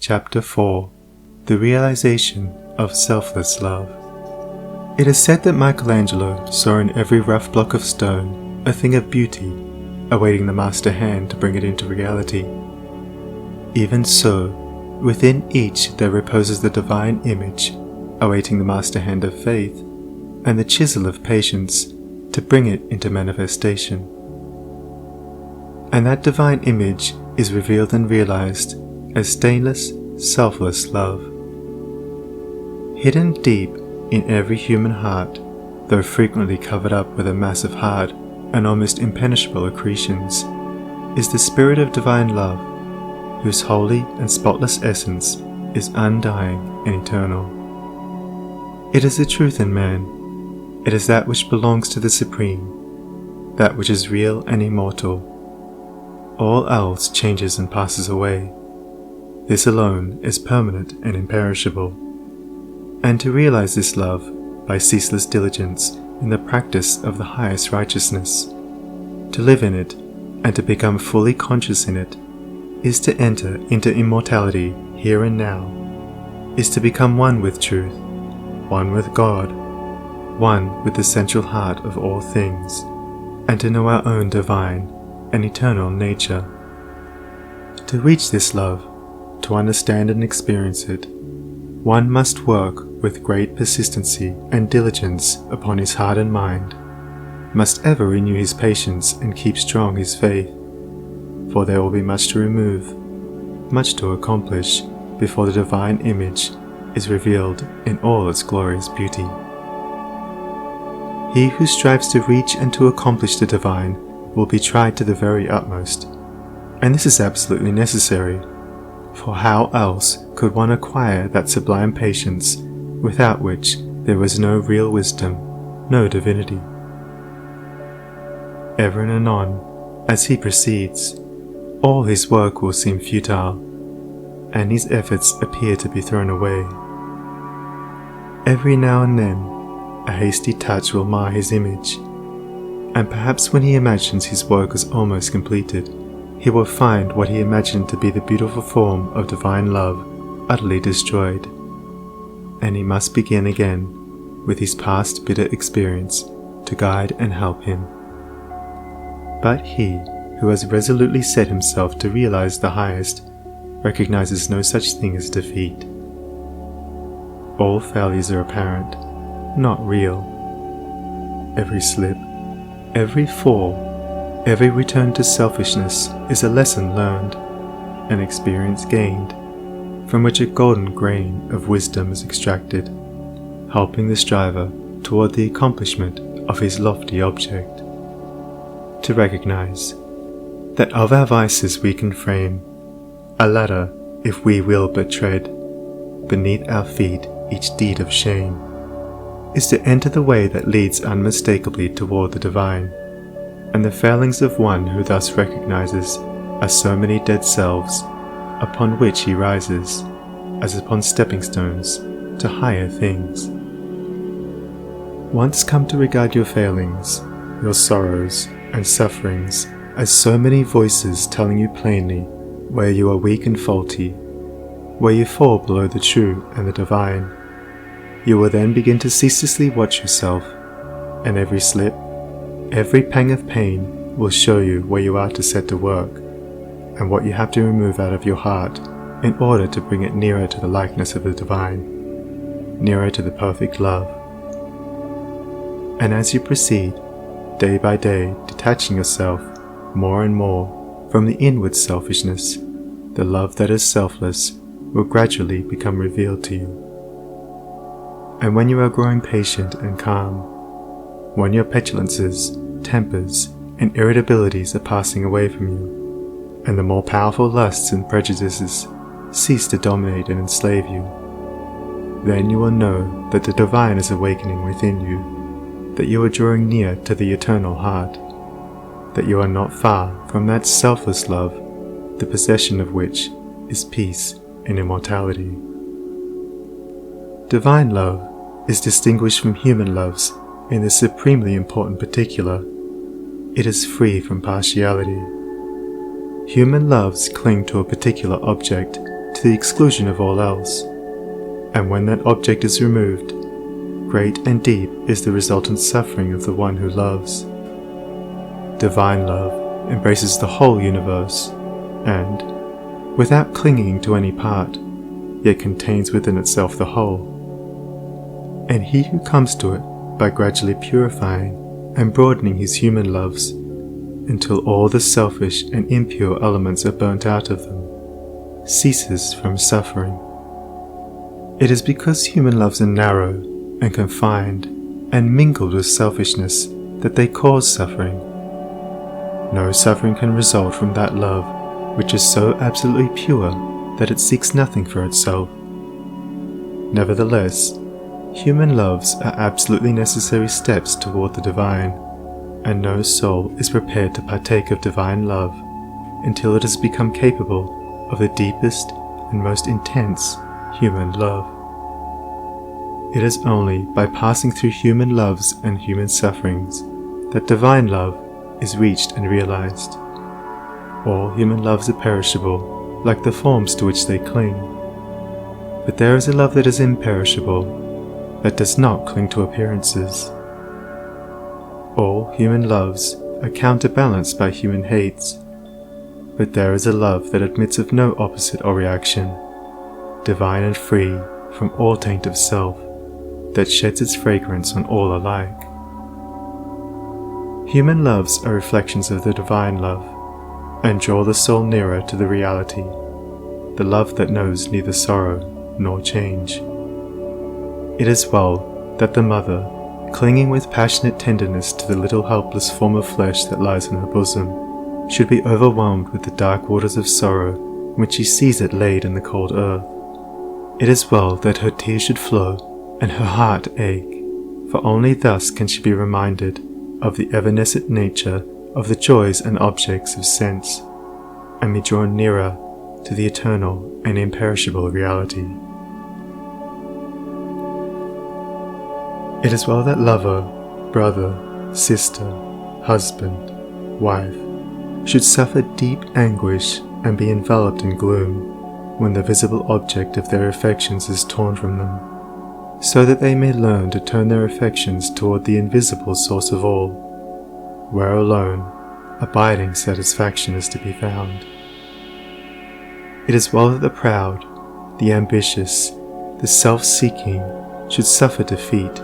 Chapter 4 The Realization of Selfless Love. It is said that Michelangelo saw in every rough block of stone a thing of beauty, awaiting the master hand to bring it into reality. Even so, within each there reposes the divine image, awaiting the master hand of faith, and the chisel of patience to bring it into manifestation. And that divine image is revealed and realized as stainless, selfless love. Hidden deep in every human heart, though frequently covered up with a mass of hard and almost impenetrable accretions, is the spirit of divine love, whose holy and spotless essence is undying and eternal. It is the truth in man. It is that which belongs to the Supreme, that which is real and immortal. All else changes and passes away. This alone is permanent and imperishable. And to realize this love by ceaseless diligence in the practice of the highest righteousness, to live in it and to become fully conscious in it, is to enter into immortality here and now, is to become one with truth, one with God, one with the central heart of all things, and to know our own divine and eternal nature. To reach this love, to understand and experience it, one must work with great persistency and diligence upon his heart and mind, must ever renew his patience and keep strong his faith, for there will be much to remove, much to accomplish before the divine image is revealed in all its glorious beauty. He who strives to reach and to accomplish the divine will be tried to the very utmost, and this is absolutely necessary, for how else could one acquire that sublime patience without which there was no real wisdom, no divinity? Ever and anon, as he proceeds, all his work will seem futile, and his efforts appear to be thrown away. Every now and then, a hasty touch will mar his image, and perhaps when he imagines his work is almost completed, he will find what he imagined to be the beautiful form of divine love utterly destroyed, and he must begin again with his past bitter experience to guide and help him. But he who has resolutely set himself to realize the highest recognizes no such thing as defeat. All failures are apparent, not real. Every slip, every fall, every return to selfishness is a lesson learned, an experience gained, from which a golden grain of wisdom is extracted, helping the striver toward the accomplishment of his lofty object. To recognize that of our vices we can frame a ladder, if we will but tread beneath our feet each deed of shame, is to enter the way that leads unmistakably toward the divine, and the failings of one who thus recognizes are so many dead selves upon which he rises, as upon stepping stones to higher things. Once come to regard your failings, your sorrows and sufferings as so many voices telling you plainly where you are weak and faulty, where you fall below the true and the divine, you will then begin to ceaselessly watch yourself, and every slip, every pang of pain will show you where you are to set to work, and what you have to remove out of your heart in order to bring it nearer to the likeness of the divine, nearer to the perfect love. And as you proceed, day by day, detaching yourself more and more from the inward selfishness, the love that is selfless will gradually become revealed to you. And when you are growing patient and calm, when your petulances, tempers, and irritabilities are passing away from you, and the more powerful lusts and prejudices cease to dominate and enslave you, then you will know that the divine is awakening within you, that you are drawing near to the eternal heart, that you are not far from that selfless love, the possession of which is peace and immortality. Divine love is distinguished from human loves in this supremely important particular. It is free from partiality. Human loves cling to a particular object to to the exclusion of all else, and when that object is removed, great and deep is the resultant suffering of the one who loves. Divine love embraces the whole universe, and, without clinging to any part, yet contains within itself the whole. And he who comes to it by gradually purifying and broadening his human loves until all the selfish and impure elements are burnt out of them, ceases from suffering. It is because human loves are narrow and confined and mingled with selfishness that they cause suffering. No suffering can result from that love which is so absolutely pure that it seeks nothing for itself. Nevertheless, human loves are absolutely necessary steps toward the divine, and no soul is prepared to partake of divine love until it has become capable of the deepest and most intense human love. It is only by passing through human loves and human sufferings that divine love is reached and realized. All human loves are perishable, like the forms to which they cling. But there is a love that is imperishable, that does not cling to appearances. All human loves are counterbalanced by human hates, but there is a love that admits of no opposite or reaction, divine and free from all taint of self, that sheds its fragrance on all alike. Human loves are reflections of the divine love, and draw the soul nearer to the reality, the love that knows neither sorrow nor change. It is well that the mother, clinging with passionate tenderness to the little helpless form of flesh that lies in her bosom, should be overwhelmed with the dark waters of sorrow when she sees it laid in the cold earth. It is well that her tears should flow and her heart ache, for only thus can she be reminded of the evanescent nature of the joys and objects of sense, and be drawn nearer to the eternal and imperishable reality. It is well that lover, brother, sister, husband, wife should suffer deep anguish and be enveloped in gloom when the visible object of their affections is torn from them, so that they may learn to turn their affections toward the invisible source of all, where alone abiding satisfaction is to be found. It is well that the proud, the ambitious, the self-seeking should suffer defeat,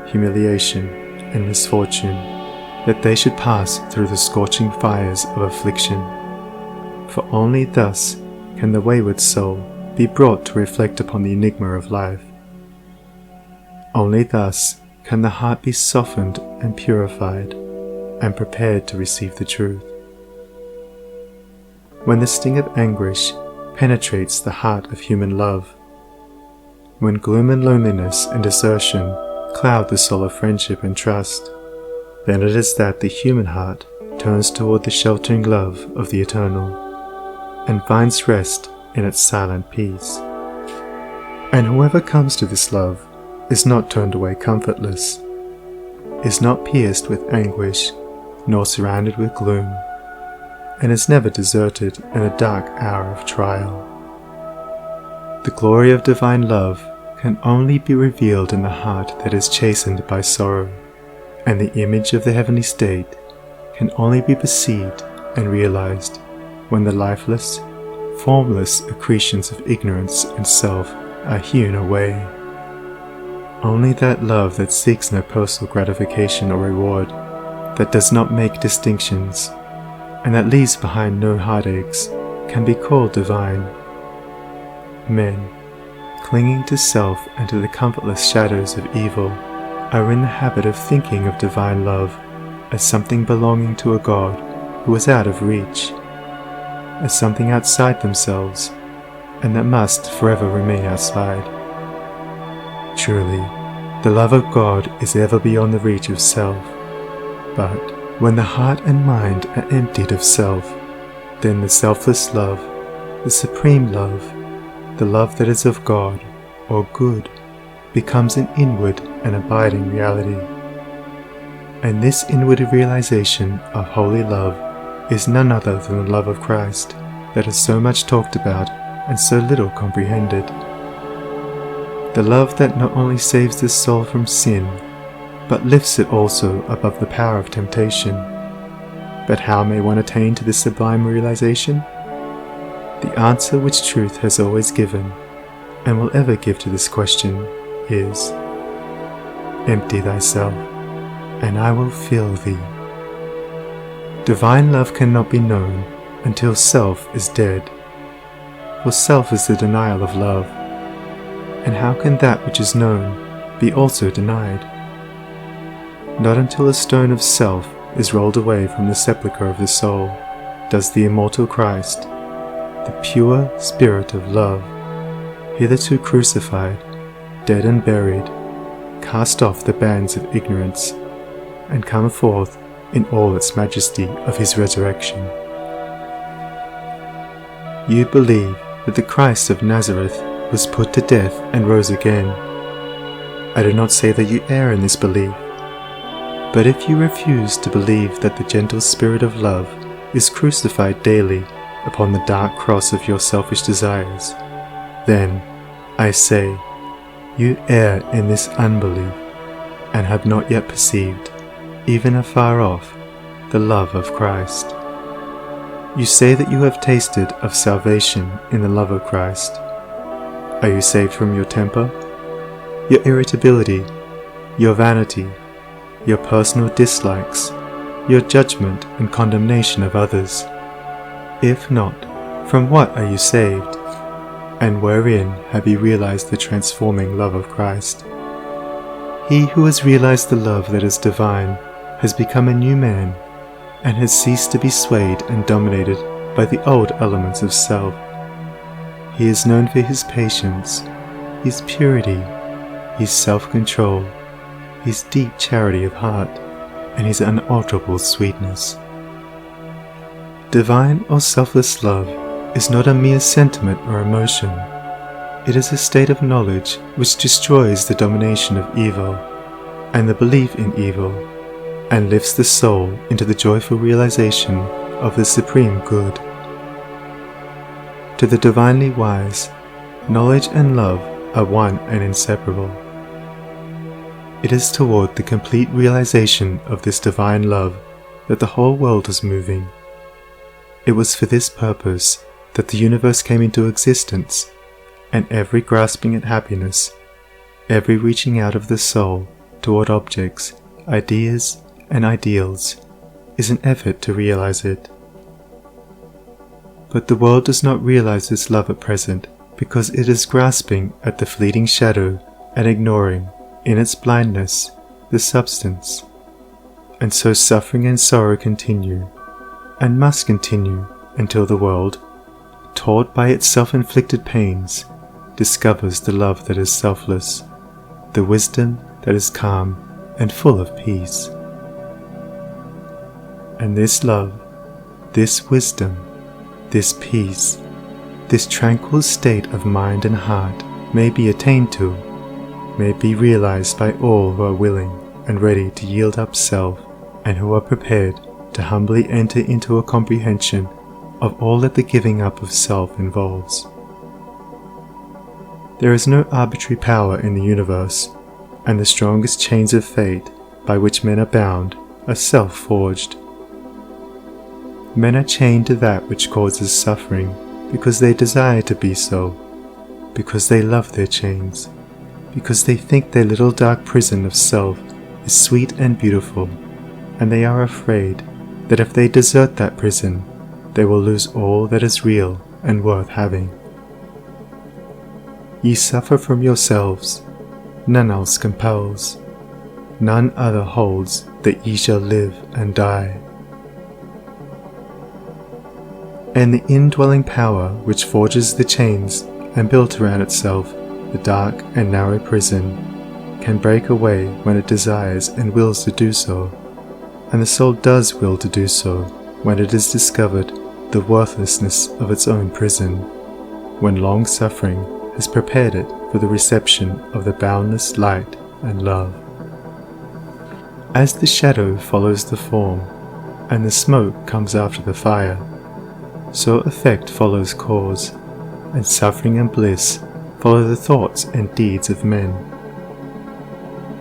humiliation, and misfortune, that they should pass through the scorching fires of affliction. For only thus can the wayward soul be brought to reflect upon the enigma of life. Only thus can the heart be softened and purified, and prepared to receive the truth. When the sting of anguish penetrates the heart of human love, when gloom and loneliness and desertion cloud the soul of friendship and trust, then it is that the human heart turns toward the sheltering love of the eternal, and finds rest in its silent peace. And whoever comes to this love is not turned away comfortless, is not pierced with anguish, nor surrounded with gloom, and is never deserted in a dark hour of trial. The glory of divine love can only be revealed in the heart that is chastened by sorrow, and the image of the heavenly state can only be perceived and realized when the lifeless, formless accretions of ignorance and self are hewn away. Only that love that seeks no personal gratification or reward, that does not make distinctions, and that leaves behind no heartaches, can be called divine. Men, clinging to self and to the comfortless shadows of evil, are in the habit of thinking of divine love as something belonging to a God who is out of reach, as something outside themselves, and that must forever remain outside. Truly, the love of God is ever beyond the reach of self, but when the heart and mind are emptied of self, then the selfless love, the supreme love, the love that is of God, or good, becomes an inward and abiding reality. And this inward realization of holy love is none other than the love of Christ that is so much talked about and so little comprehended. The love that not only saves the soul from sin, but lifts it also above the power of temptation. But how may one attain to this sublime realization? The answer which truth has always given, and will ever give to this question, is: empty thyself, and I will fill thee. Divine love cannot be known until self is dead, for self is the denial of love, and how can that which is known be also denied? Not until a stone of self is rolled away from the sepulchre of the soul does the immortal Christ, the pure Spirit of love, hitherto crucified, dead and buried, cast off the bands of ignorance, and come forth in all its majesty of his resurrection. You believe that the Christ of Nazareth was put to death and rose again. I do not say that you err in this belief, but if you refuse to believe that the gentle Spirit of love is crucified daily upon the dark cross of your selfish desires, then, I say, you err in this unbelief, and have not yet perceived, even afar off, the love of Christ. You say that you have tasted of salvation in the love of Christ. Are you saved from your temper, your irritability, your vanity, your personal dislikes, your judgment and condemnation of others? If not, from what are you saved? And wherein have you realized the transforming love of Christ? He who has realized the love that is divine has become a new man, and has ceased to be swayed and dominated by the old elements of self. He is known for his patience, his purity, his self-control, his deep charity of heart, and his unalterable sweetness. Divine or selfless love is not a mere sentiment or emotion. It is a state of knowledge which destroys the domination of evil and the belief in evil, and lifts the soul into the joyful realization of the supreme good. To the divinely wise, knowledge and love are one and inseparable. It is toward the complete realization of this divine love that the whole world is moving. It was for this purpose that the universe came into existence, and every grasping at happiness, every reaching out of the soul toward objects, ideas, and ideals, is an effort to realize it. But the world does not realize this love at present because it is grasping at the fleeting shadow and ignoring, in its blindness, the substance. And so suffering and sorrow continue, and must continue until the world, taught by its self-inflicted pains, discovers the love that is selfless, the wisdom that is calm and full of peace. And this love, this wisdom, this peace, this tranquil state of mind and heart may be attained to, may be realized by all who are willing and ready to yield up self, and who are prepared to humbly enter into a comprehension of all that the giving up of self involves. There is no arbitrary power in the universe, and the strongest chains of fate by which men are bound are self-forged. Men are chained to that which causes suffering because they desire to be so, because they love their chains, because they think their little dark prison of self is sweet and beautiful, and they are afraid that if they desert that prison, they will lose all that is real and worth having. Ye suffer from yourselves, none else compels, none other holds that ye shall live and die. And the indwelling power which forges the chains and built around itself the dark and narrow prison can break away when it desires and wills to do so, and the soul does will to do so when it has discovered the worthlessness of its own prison, when long suffering has prepared it for the reception of the boundless light and love. As the shadow follows the form, and the smoke comes after the fire, so effect follows cause, and suffering and bliss follow the thoughts and deeds of men.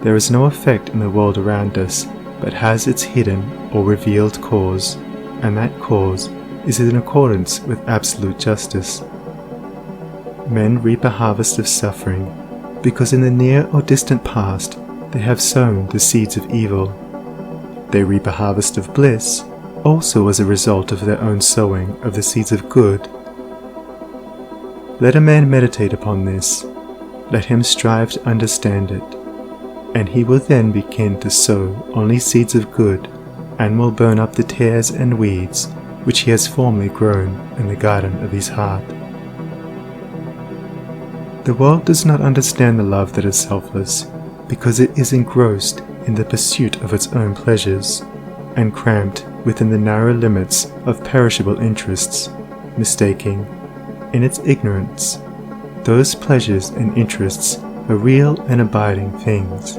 There is no effect in the world around us but has its hidden or revealed cause, and that cause is in accordance with absolute justice. Men reap a harvest of suffering because in the near or distant past they have sown the seeds of evil. They reap a harvest of bliss also as a result of their own sowing of the seeds of good. Let a man meditate upon this, let him strive to understand it, and he will then begin to sow only seeds of good, and will burn up the tares and weeds which he has formerly grown in the garden of his heart. The world does not understand the love that is selfless, because it is engrossed in the pursuit of its own pleasures, and cramped within the narrow limits of perishable interests, mistaking, in its ignorance, those pleasures and interests are real and abiding things.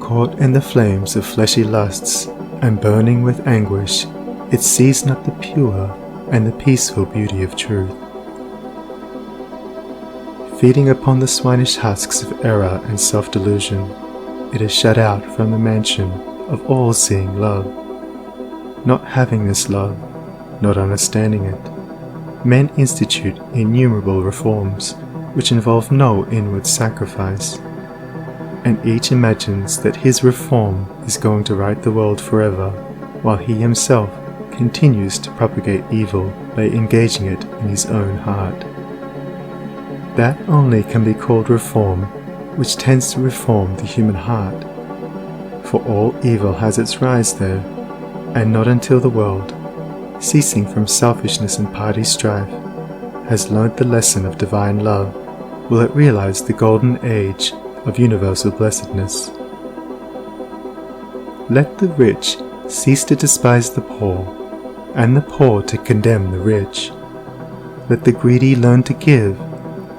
Caught in the flames of fleshy lusts, and burning with anguish, it sees not the pure and the peaceful beauty of truth. Feeding upon the swinish husks of error and self-delusion, it is shut out from the mansion of all-seeing love. Not having this love, not understanding it, men institute innumerable reforms which involve no inward sacrifice, and each imagines that his reform is going to right the world forever, while he himself continues to propagate evil by engaging it in his own heart. That only can be called reform which tends to reform the human heart, for all evil has its rise there, and not until the world, ceasing from selfishness and party strife, has learnt the lesson of divine love, will it realize the golden age of universal blessedness. Let the rich cease to despise the poor, and the poor to condemn the rich. Let the greedy learn to give,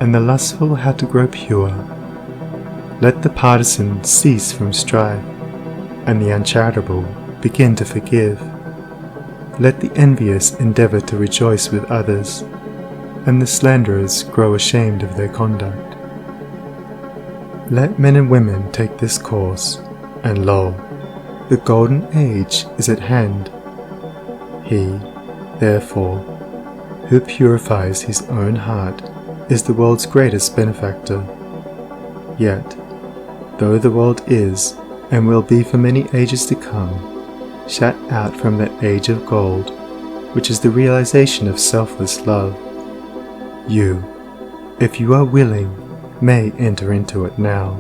and the lustful how to grow pure. Let the partisan cease from strife, and the uncharitable begin to forgive. Let the envious endeavour to rejoice with others, and the slanderers grow ashamed of their conduct. Let men and women take this course, and lo, the golden age is at hand. He, therefore, who purifies his own heart is the world's greatest benefactor. Yet, though the world is, and will be for many ages to come, shut out from that age of gold, which is the realization of selfless love, you, if you are willing, may enter into it now,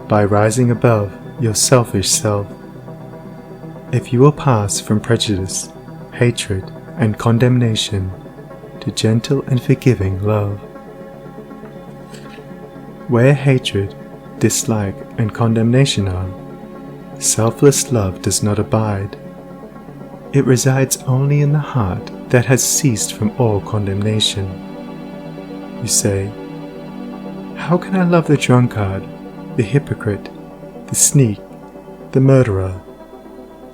by rising above your selfish self. If you will pass from prejudice, hatred, and condemnation to gentle and forgiving love. Where hatred, dislike, and condemnation are, selfless love does not abide. It resides only in the heart that has ceased from all condemnation. You say, how can I love the drunkard, the hypocrite, the sneak, the murderer?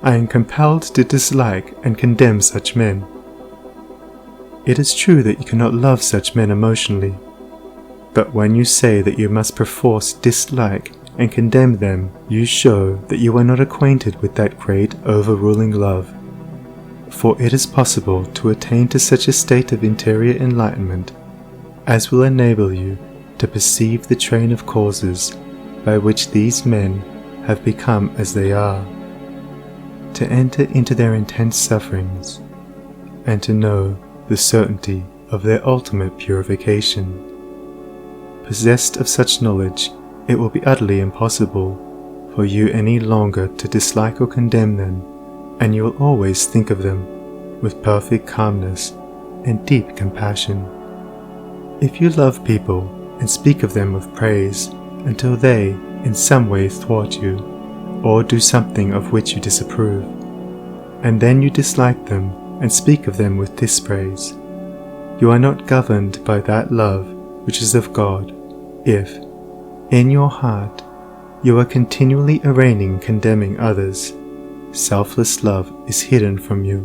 I am compelled to dislike and condemn such men. It is true that you cannot love such men emotionally, but when you say that you must perforce dislike and condemn them, you show that you are not acquainted with that great overruling love. For it is possible to attain to such a state of interior enlightenment as will enable you to perceive the train of causes by which these men have become as they are, to enter into their intense sufferings, and to know the certainty of their ultimate purification. Possessed of such knowledge, it will be utterly impossible for you any longer to dislike or condemn them, and you will always think of them with perfect calmness and deep compassion. If you love people and speak of them with praise until they in some way thwart you, or do something of which you disapprove, and then you dislike them and speak of them with dispraise, you are not governed by that love which is of God, if, in your heart, you are continually arraigning and condemning others. Selfless love is hidden from you.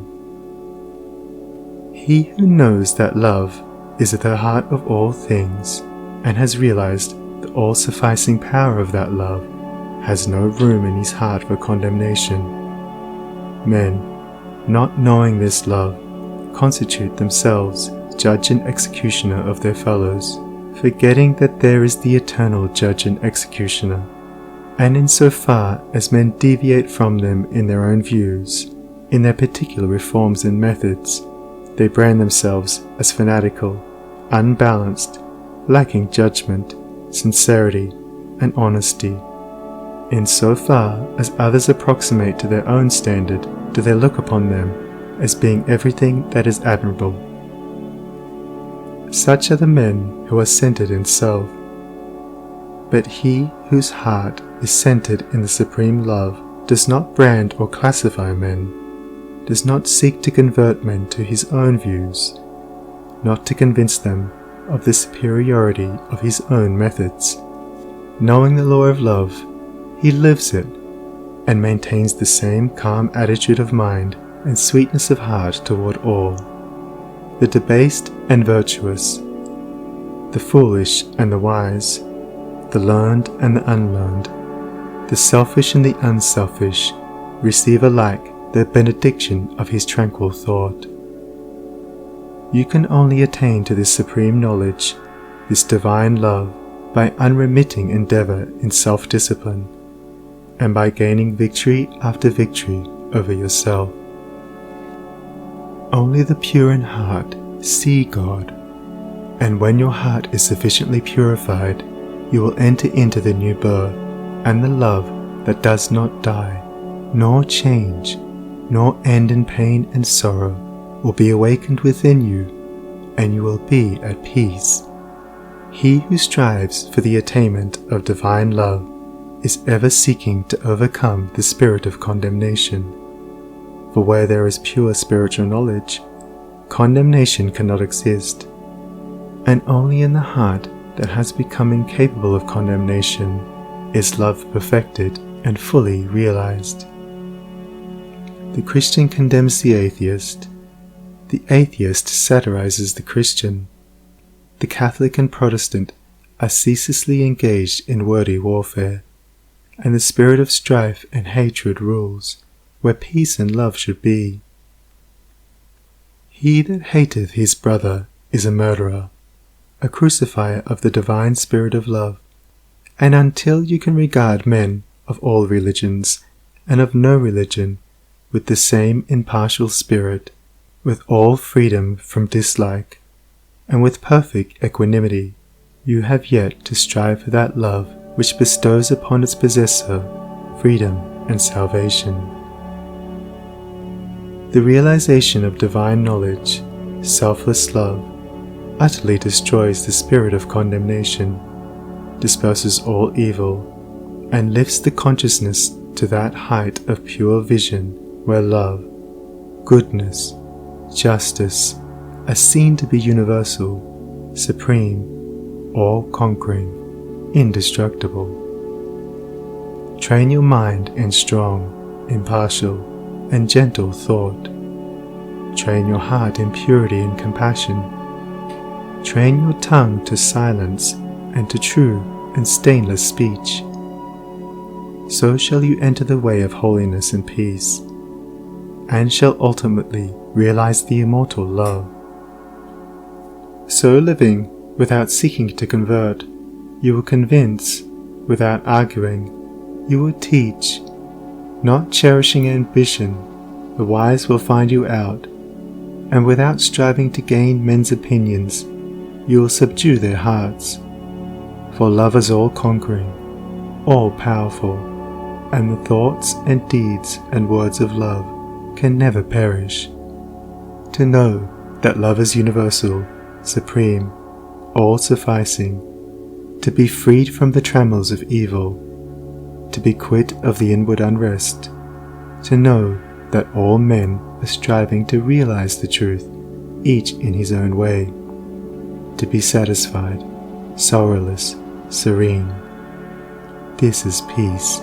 He who knows that love is at the heart of all things and has realized the all-sufficing power of that love has no room in his heart for condemnation. Men, not knowing this love, constitute themselves judge and executioner of their fellows, forgetting that there is the eternal judge and executioner. And in so far as men deviate from them in their own views, in their particular reforms and methods, they brand themselves as fanatical, unbalanced, lacking judgment, sincerity, and honesty. In so far as others approximate to their own standard, do they look upon them as being everything that is admirable. Such are the men who are centered in self. But he whose heart is centered in the supreme love does not brand or classify men, does not seek to convert men to his own views, not to convince them of the superiority of his own methods. Knowing the law of love, he lives it, and maintains the same calm attitude of mind and sweetness of heart toward all, the debased and virtuous, the foolish and the wise, the learned and the unlearned, the selfish and the unselfish, receive alike the benediction of his tranquil thought. You can only attain to this supreme knowledge, this divine love, by unremitting endeavor in self-discipline, and by gaining victory after victory over yourself. Only the pure in heart see God, and when your heart is sufficiently purified, you will enter into the new birth, and the love that does not die, nor change, nor end in pain and sorrow will be awakened within you, and you will be at peace. He who strives for the attainment of divine love is ever seeking to overcome the spirit of condemnation. For where there is pure spiritual knowledge, condemnation cannot exist, and only in the heart that has become incapable of condemnation is love perfected and fully realized. The Christian condemns the atheist satirizes the Christian. The Catholic and Protestant are ceaselessly engaged in wordy warfare, and the spirit of strife and hatred rules where peace and love should be. He that hateth his brother is a murderer, a crucifier of the divine spirit of love, and until you can regard men of all religions and of no religion with the same impartial spirit, with all freedom from dislike, and with perfect equanimity, you have yet to strive for that love which bestows upon its possessor freedom and salvation. The realization of divine knowledge, selfless love, utterly destroys the spirit of condemnation, disperses all evil, and lifts the consciousness to that height of pure vision where love, goodness, justice are seen to be universal, supreme, all-conquering, indestructible. Train your mind in strong, impartial, and gentle thought. Train your heart in purity and compassion. Train your tongue to silence and to true and stainless speech. So shall you enter the way of holiness and peace, and shall ultimately realize the immortal love. So living without seeking to convert, you will convince without arguing, you will teach. Not cherishing ambition, the wise will find you out, and without striving to gain men's opinions, you will subdue their hearts. For love is all-conquering, all-powerful, and the thoughts and deeds and words of love can never perish. To know that love is universal, supreme, all-sufficing, to be freed from the trammels of evil, to be quit of the inward unrest, to know that all men are striving to realize the truth, each in his own way, to be satisfied, sorrowless, serene. This is peace,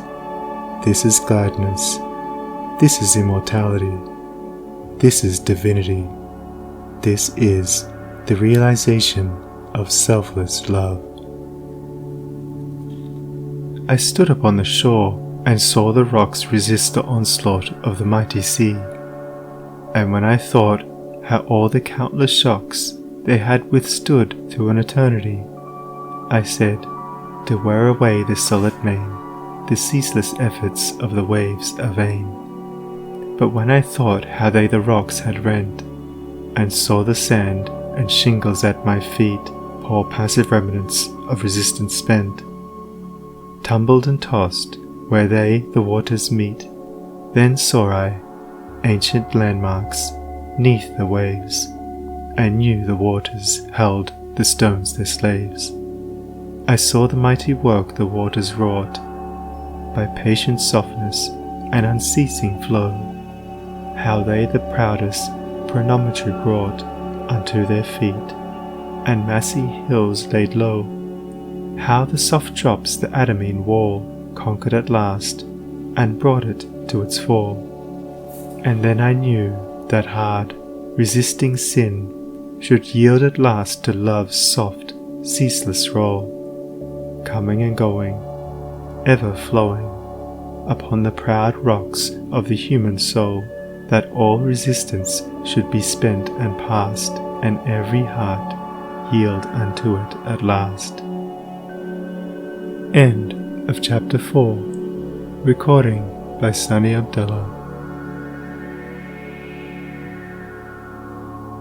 this is gladness, this is immortality, this is divinity. This is the realization of selfless love. I stood upon the shore and saw the rocks resist the onslaught of the mighty sea. And when I thought how all the countless shocks they had withstood through an eternity, I said, to wear away the solid main, the ceaseless efforts of the waves are vain. But when I thought how they the rocks had rent, and saw the sand and shingles at my feet pour passive remnants of resistance spent, tumbled and tossed where they the waters meet, then saw I ancient landmarks neath the waves, and knew the waters held the stones their slaves. I saw the mighty work the waters wrought, by patient softness and unceasing flow, how they the proudest promontory brought unto their feet, and massy hills laid low, how the soft drops the adamine wall conquered at last, and brought it to its fall. And then I knew that hard, resisting sin should yield at last to love's soft, ceaseless roll, coming and going, ever flowing, upon the proud rocks of the human soul, that all resistance should be spent and past, and every heart yield unto it at last. End of Chapter 4. Recording by Sunny Abdullah.